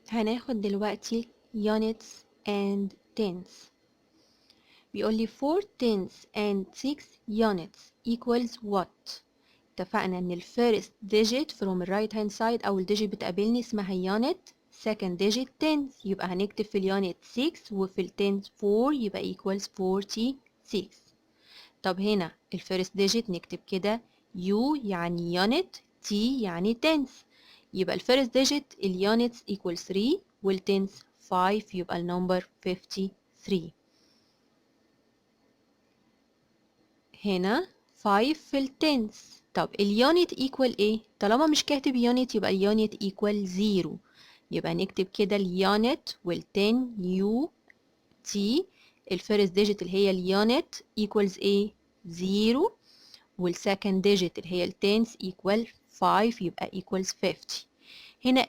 هناخد دلوقتي units and tens. بيقول لي 4 tens and 6 units equals what؟ اتفقنا ان ال first digit from the right hand side أول digit بتقابلني اسمها unit، second digit tens، يبقى هنكتب في ال unit 6 وفي ال tens 4 يبقى equals 46. طب هنا ال first digit نكتب كده U يعني unit، T يعني tens، يبقى ال first digit ال units equals 3 وال tens 5 يبقى ال number 53. هنا 5 في ال tens. طب اليونت equal ايه؟ طالما مش كاتب يونت يبقى اليونت equal 0، يبقى نكتب كده اليونت وال 10 U T الفيرست ديجيت اللي هي اليونت equals ايه؟ 0 والسكند ديجيت اللي هي ال tens equal 5 يبقى equals 50. هنا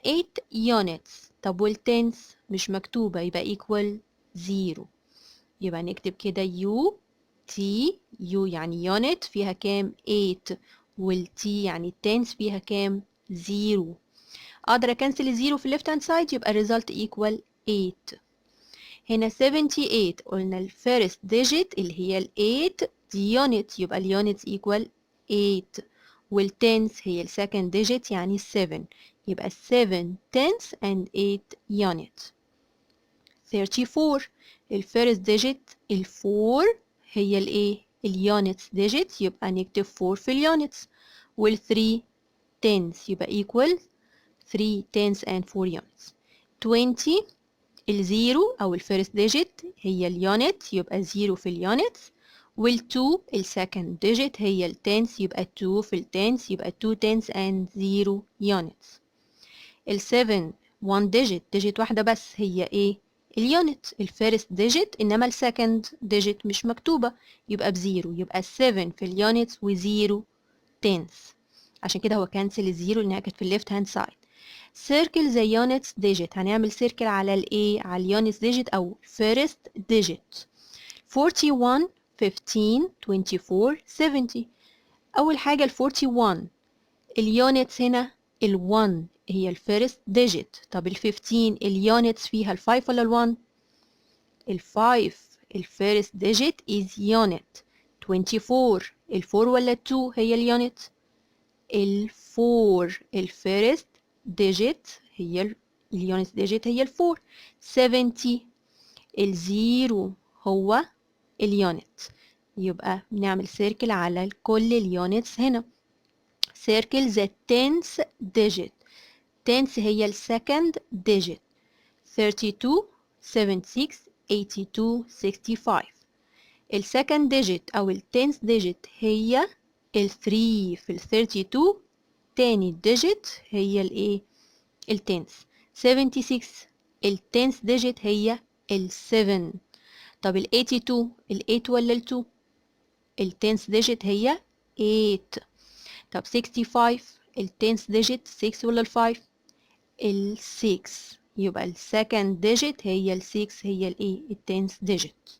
8 units. طب وال tens مش مكتوبة يبقى equal 0، يبقى نكتب كده U T U يعني unit فيها كام 8 وال T يعني tens فيها كام 0. اقدر اكنسل الزيرو في الليفت هاند سايد يبقى result equal 8. هنا 78 قلنا ال first digit اللي هي ال 8 دي unit يبقى ال units equal 8 وال tens هي ال second digit يعني 7 يبقى 7 tens and 8 units. 34 ال first digit ال 4 هي الايه اليونتس digit يبقى نكتب 4 في اليونتس وال 3 tens يبقى equal 3 tens and 4 units. 20 الزيرو أو الفيرست ديجيت هي اليونت يبقى 0 في اليونتس وال2 السكند ديجيت هي التنس يبقى 2 في التنس يبقى 2 tens and 0 units. ال7 1 ديجيت واحدة بس هي ايه اليونت الفيرست ديجيت انما السكند ديجيت مش مكتوبة يبقى بزيرو يبقى 7 في اليونتس وزيرو tens عشان كده هو كانسل الزيرو لانها كانت في الليفت هاند سايد. circle the units digit هنعمل سيركل على الايه على اليونتس digit او first digit. 41 15 24 70. اول حاجه ال 41 اليونتس هنا ال 1 هي الفيرست ديجيت. طب ال 15 اليونتس فيها ال 5 ولا ال 1؟ ال 5 الفيرست ديجيت is unit. 24 ال 4 ولا ال 2 هي اليونت؟ ال 4 الفيرست ديجيت هي اليونت ديجيت هي ال 4. 70 الزيرو هو اليونت يبقى بنعمل سيركل على كل اليونتس هنا. circle the tenth digit. tenth هي السكند digit. 32 76 82 65. السكند digit أو التنث digit هي ال 3 في ال 32. تاني digit هي الايه التنث. 76 التنث digit هي ال 7. طب ال 82 ال 8 ولا ال 2؟ التنث digit هي 8. طب 65 التنث digit 6 ولا ال 5؟ ال 6 يبقى ال second digit هي ال 6 هي الايه التنث digit.